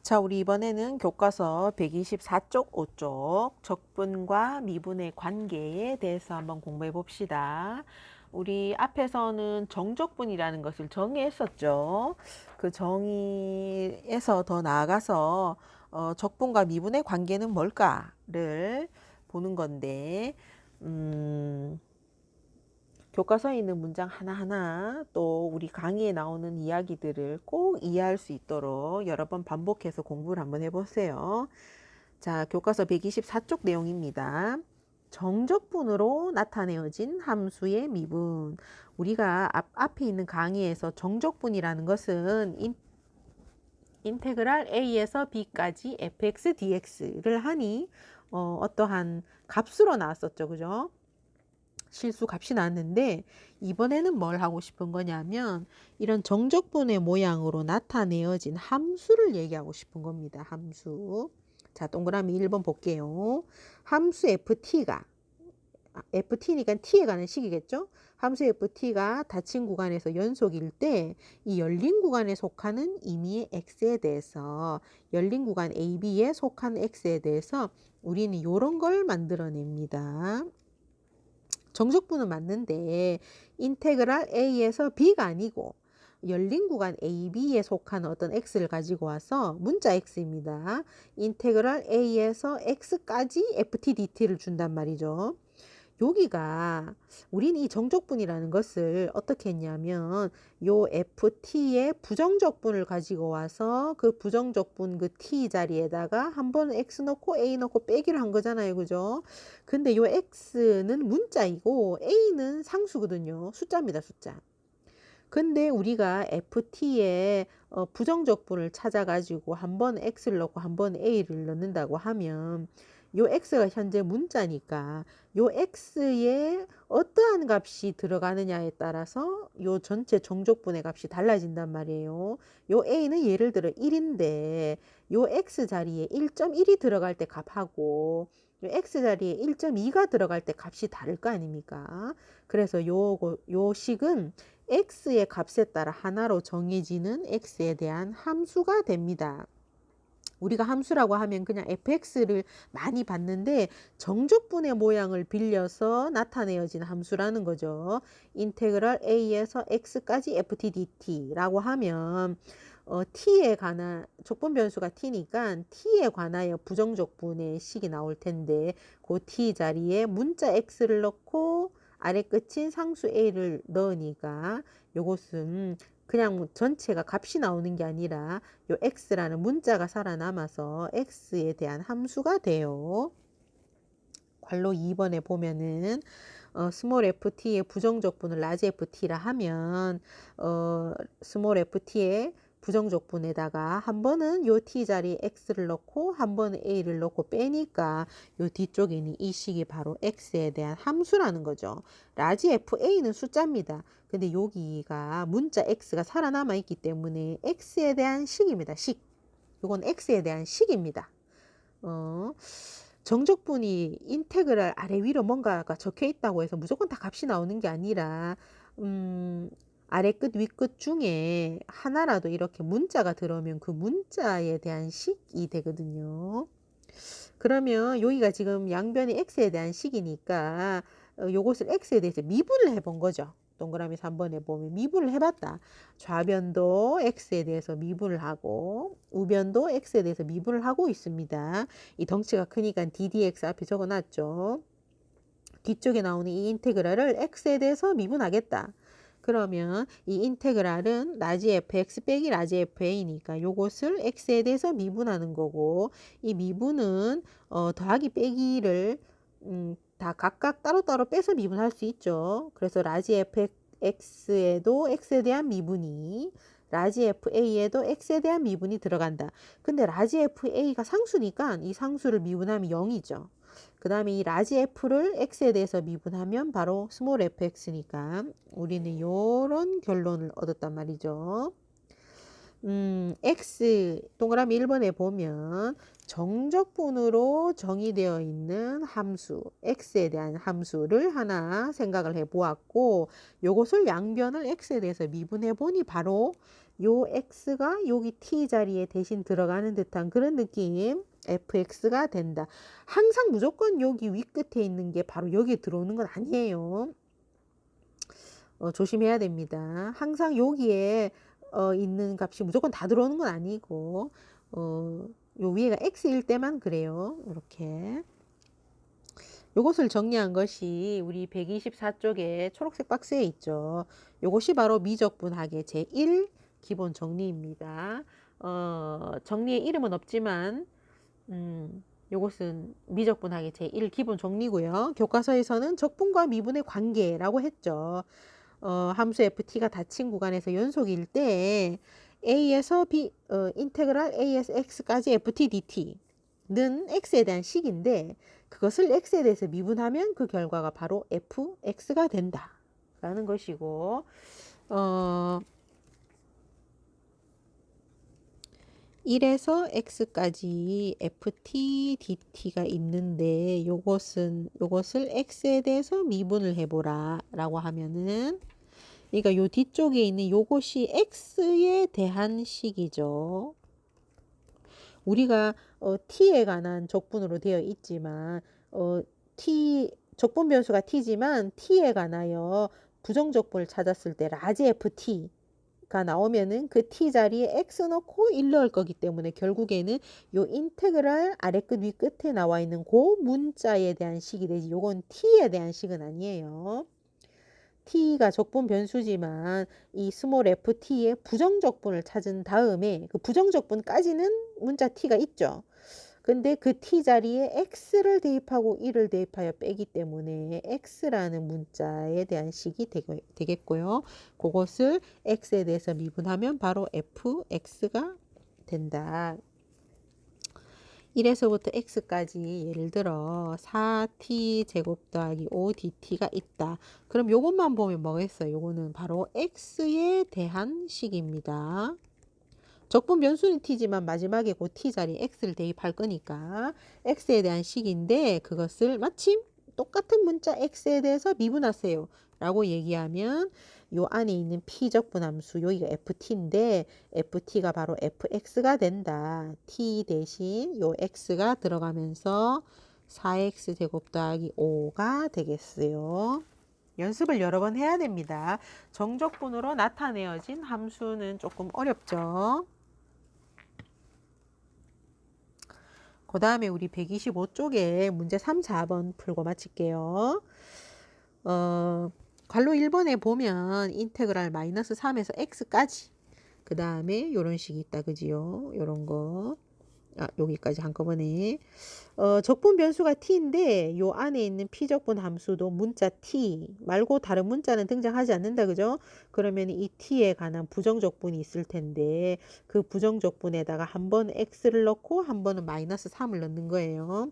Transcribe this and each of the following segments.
자, 우리 이번에는 교과서 124쪽 5쪽 적분과 미분의 관계에 대해서 한번 공부해 봅시다. 우리 앞에서는 정적분이라는 것을 정의했었죠. 그 정의에서 더 나아가서 적분과 미분의 관계는 뭘까를 보는 건데, 교과서에 있는 문장 하나하나 또 우리 강의에 나오는 이야기들을 꼭 이해할 수 있도록 여러 번 반복해서 공부를 한번 해보세요. 자, 교과서 124쪽 내용입니다. 정적분으로 나타내어진 함수의 미분. 우리가 앞에 있는 강의에서 정적분이라는 것은 인테그랄 a에서 b까지 fx dx를 하니 어떠한 값으로 나왔었죠. 그죠? 실수 값이 나왔는데 이번에는 뭘 하고 싶은 거냐면 이런 정적분의 모양으로 나타내어진 함수를 얘기하고 싶은 겁니다. 함수. 자, 동그라미 1번 볼게요. 함수 ft니까 t에 관한 식이겠죠. 함수 ft가 닫힌 구간에서 연속일 때 이 열린 구간에 속하는 임의의 x에 대해서 열린 구간 ab에 속한 x에 대해서 우리는 이런 걸 만들어냅니다. 정적분은 맞는데 인테그랄 a에서 b가 아니고 열린 구간 AB에 속한 어떤 x를 가지고 와서 문자 x입니다. 인테그랄 a에서 x까지 ft dt를 준단 말이죠. 여기가 우린 이 정적분이라는 것을 어떻게 했냐면 요 ft의 부정적분을 가지고 와서 그 부정적분 그 t 자리에다가 한 번은 x 넣고 a 넣고 빼기를 한 거잖아요. 그죠? 근데 요 x는 문자이고 a는 상수거든요. 숫자입니다. 숫자. 근데 우리가 ft의 부정적분을 찾아가지고 한 번 x를 넣고 한 번 a를 넣는다고 하면 요 x가 현재 문자니까 요 x에 어떠한 값이 들어가느냐에 따라서 요 전체 정적분의 값이 달라진단 말이에요. 요 a는 예를 들어 1인데 요 x 자리에 1.1이 들어갈 때 값하고 요 x 자리에 1.2가 들어갈 때 값이 다를 거 아닙니까? 그래서 요 식은 x의 값에 따라 하나로 정해지는 x에 대한 함수가 됩니다. 우리가 함수라고 하면 그냥 fx를 많이 봤는데 정적분의 모양을 빌려서 나타내어진 함수라는 거죠. 인테그랄 a에서 x까지 ft dt라고 하면 t에 관한 적분 변수가 t니까 t에 관하여 부정적분의 식이 나올 텐데 그 t 자리에 문자 x를 넣고 아래 끝인 상수 a를 넣으니까 요것은 그냥 전체가 값이 나오는 게 아니라 요 x라는 문자가 살아남아서 x에 대한 함수가 돼요. 괄로 2번에 보면은 스몰 ft의 부정적분을 라지 ft라 하면 스몰 ft의 부정적분에다가 한 번은 요 t 자리에 x를 넣고 한 번은 a를 넣고 빼니까 요 뒤쪽에 있는 이 식이 바로 x에 대한 함수라는 거죠. 라지 fa는 숫자입니다. 근데 여기가 문자 x가 살아남아 있기 때문에 x에 대한 식입니다. 식. 요건 x에 대한 식입니다. 정적분이 인테그랄 아래 위로 뭔가가 적혀 있다고 해서 무조건 다 값이 나오는 게 아니라 아래 끝, 위 끝 중에 하나라도 이렇게 문자가 들어오면 그 문자에 대한 식이 되거든요. 그러면 여기가 지금 양변이 x에 대한 식이니까 요것을 x에 대해서 미분을 해본 거죠. 동그라미 3번에 보면 미분을 해봤다. 좌변도 x에 대해서 미분을 하고 우변도 x에 대해서 미분을 하고 있습니다. 이 덩치가 크니까 ddx 앞에 적어놨죠. 뒤쪽에 나오는 이 인테그랄을 x에 대해서 미분하겠다. 그러면 이 인테그랄은 라지 fx 빼기 라지 fa니까 요것을 x에 대해서 미분하는 거고 이 미분은 더하기 빼기를 다 각각 따로따로 빼서 미분할 수 있죠. 그래서 라지 fx에도 x에 대한 미분이 라지 fa에도 x에 대한 미분이 들어간다. 근데 라지 fa가 상수니까 이 상수를 미분하면 0이죠. 그 다음에 이 라지 f를 x에 대해서 미분하면 바로 스몰 fx니까 우리는 이런 결론을 얻었단 말이죠. x 동그라미 1번에 보면 정적분으로 정의되어 있는 함수 x에 대한 함수를 하나 생각을 해 보았고 요것을 양변을 x에 대해서 미분해 보니 바로 요 x가 여기 t 자리에 대신 들어가는 듯한 그런 느낌. fx가 된다. 항상 무조건 여기 위 끝에 있는 게 바로 여기에 들어오는 건 아니에요. 조심해야 됩니다. 항상 여기에 있는 값이 무조건 다 들어오는 건 아니고 요 위에가 x일 때만 그래요. 이렇게. 요것을 정리한 것이 우리 124쪽에 초록색 박스에 있죠. 요것이 바로 미적분학의 제1 기본 정리입니다. 정리의 이름은 없지만 요것은 미적분학의 제1 기본 정리고요. 교과서에서는 적분과 미분의 관계라고 했죠. 함수 ft가 닫힌 구간에서 연속일 때 a에서 b 인테그랄 a에서 x까지 ft dt는 x에 대한 식인데 그것을 x에 대해서 미분하면 그 결과가 바로 fx가 된다 라는 것이고 1에서 x까지 ft dt가 있는데 요것을 x에 대해서 미분을 해보라 라고 하면은 그러니까 요 뒤쪽에 있는 요것이 x에 대한 식이죠. 우리가 t에 관한 적분으로 되어 있지만 적분 변수가 t지만 t에 관하여 부정적분을 찾았을 때 라지 ft가 나오면은 그 t 자리에 x 넣고 1 넣을 거기 때문에 결국에는 요 인테그랄 아래 끝 위 끝에 나와 있는 그 문자에 대한 식이 되지 요건 t에 대한 식은 아니에요. t가 적분 변수지만 이 스몰 ft의 부정적분을 찾은 다음에 그 부정적분까지는 문자 t가 있죠. 근데 그 t 자리에 x를 대입하고 1을 대입하여 빼기 때문에 x라는 문자에 대한 식이 되겠고요. 그것을 x에 대해서 미분하면 바로 fx가 된다. 1에서부터 x까지 예를 들어 4t 제곱 더하기 5dt가 있다. 그럼 요것만 보면 뭐겠어요? 요거는 바로 x에 대한 식입니다. 적분 변수는 t지만 마지막에 그 t 자리에 x를 대입할 거니까 x에 대한 식인데 그것을 마침 똑같은 문자 x에 대해서 미분하세요 라고 얘기하면 요 안에 있는 p적분 함수 여기가 ft인데 ft가 바로 fx가 된다. t 대신 요 x가 들어가면서 4x 제곱 더하기 5가 되겠어요. 연습을 여러 번 해야 됩니다. 정적분으로 나타내어진 함수는 조금 어렵죠. 그 다음에 우리 125쪽에 문제 3, 4번 풀고 마칠게요. 괄호 1번에 보면 인테그랄 마이너스 3에서 x까지 그 다음에 요런 식이 있다 그지요? 요런 거 여기까지 한꺼번에 적분 변수가 t인데 요 안에 있는 p적분 함수도 문자 t 말고 다른 문자는 등장하지 않는다 그죠? 그러면 이 t에 관한 부정적분이 있을 텐데 그 부정적분에다가 한 번 x를 넣고 한 번은 마이너스 3을 넣는 거예요.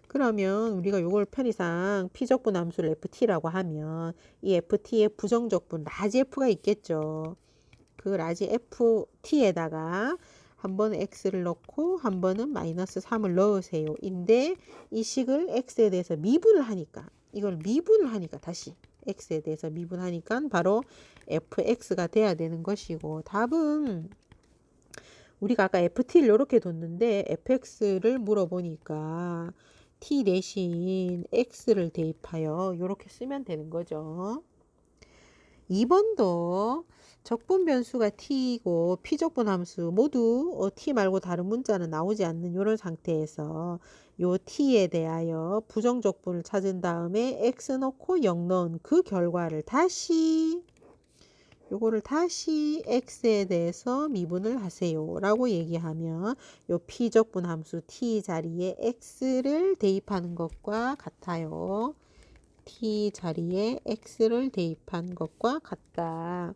그러면 우리가 요걸 편의상 p적분 함수를 ft라고 하면 이 ft의 부정적분 라지 f가 있겠죠. 그 라지 ft에다가 한 번은 x를 넣고 한 번은 마이너스 3을 넣으세요. 인데 이 식을 x에 대해서 미분을 하니까 이걸 미분을 하니까 다시 x에 대해서 미분하니까 바로 fx가 돼야 되는 것이고 답은 우리가 아까 ft를 이렇게 뒀는데 fx를 물어보니까 t 대신 x를 대입하여 이렇게 쓰면 되는 거죠. 2번도 적분 변수가 t이고 p적분 함수 모두 t 말고 다른 문자는 나오지 않는 이런 상태에서 요 t에 대하여 부정적분을 찾은 다음에 x 넣고 0 넣은 그 결과를 요거를 다시 x에 대해서 미분을 하세요 라고 얘기하면 요 p적분 함수 t 자리에 x를 대입하는 것과 같아요. t 자리에 x를 대입한 것과 같다.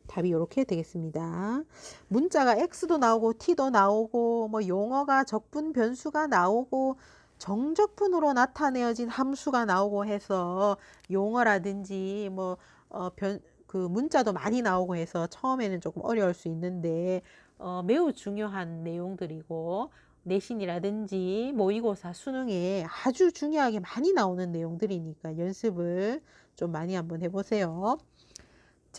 답이 이렇게 되겠습니다. 문자가 x도 나오고 t도 나오고 뭐 용어가 적분 변수가 나오고 정적분으로 나타내어진 함수가 나오고 해서 용어라든지 뭐 그 문자도 많이 나오고 해서 처음에는 조금 어려울 수 있는데 매우 중요한 내용들이고 내신이라든지 모의고사 수능에 아주 중요하게 많이 나오는 내용들이니까 연습을 좀 많이 한번 해보세요.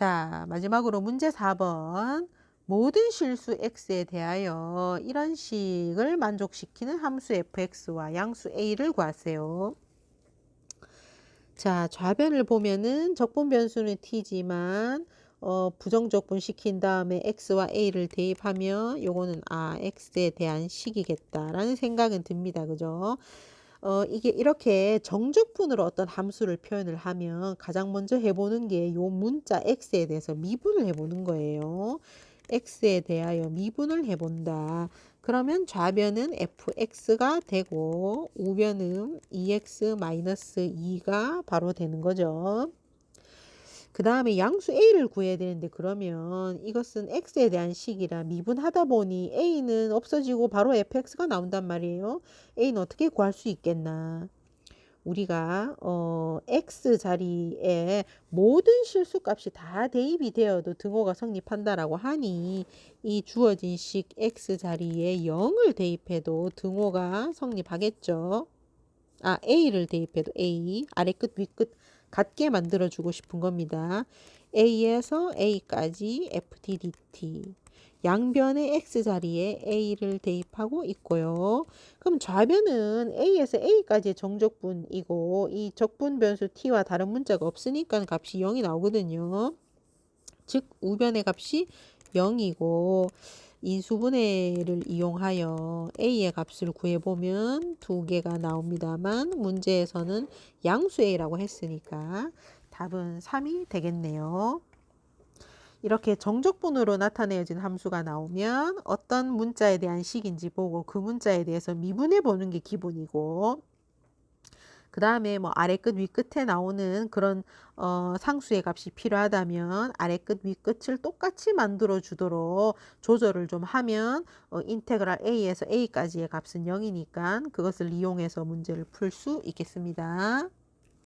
자, 마지막으로 문제 4번. 모든 실수 x에 대하여 이런 식을 만족시키는 함수 fx와 양수 a를 구하세요. 자, 좌변을 보면은 적분 변수는 t지만 부정적분 시킨 다음에 x와 a를 대입하면 요거는 x에 대한 식이겠다라는 생각은 듭니다. 그죠? 이게 이렇게 정적분으로 어떤 함수를 표현을 하면 가장 먼저 해보는 게 요 문자 x에 대해서 미분을 해보는 거예요. x에 대하여 미분을 해본다. 그러면 좌변은 fx가 되고 우변은 2x-2가 바로 되는 거죠. 그 다음에 양수 a를 구해야 되는데 그러면 이것은 x에 대한 식이라 미분하다 보니 a는 없어지고 바로 fx가 나온단 말이에요. a는 어떻게 구할 수 있겠나? 우리가 x 자리에 모든 실수값이 다 대입이 되어도 등호가 성립한다라고 하니 이 주어진 식 x 자리에 0을 대입해도 등호가 성립하겠죠. a를 대입해도 a, 아래 끝, 위 끝 같게 만들어주고 싶은 겁니다. a에서 a까지 ft dt. 양변의 x자리에 a를 대입하고 있고요. 그럼 좌변은 a에서 a까지의 정적분이고 이 적분 변수 t와 다른 문자가 없으니까 값이 0이 나오거든요. 즉 우변의 값이 0이고 인수분해를 이용하여 a의 값을 구해보면 두 개가 나옵니다만 문제에서는 양수 a라고 했으니까 답은 3이 되겠네요. 이렇게 정적분으로 나타내어진 함수가 나오면 어떤 문자에 대한 식인지 보고 그 문자에 대해서 미분해 보는 게 기본이고 그 다음에 뭐 아래 끝, 위 끝에 나오는 그런 상수의 값이 필요하다면 아래 끝, 위 끝을 똑같이 만들어 주도록 조절을 좀 하면 인테그랄 a에서 a까지의 값은 0이니까 그것을 이용해서 문제를 풀 수 있겠습니다.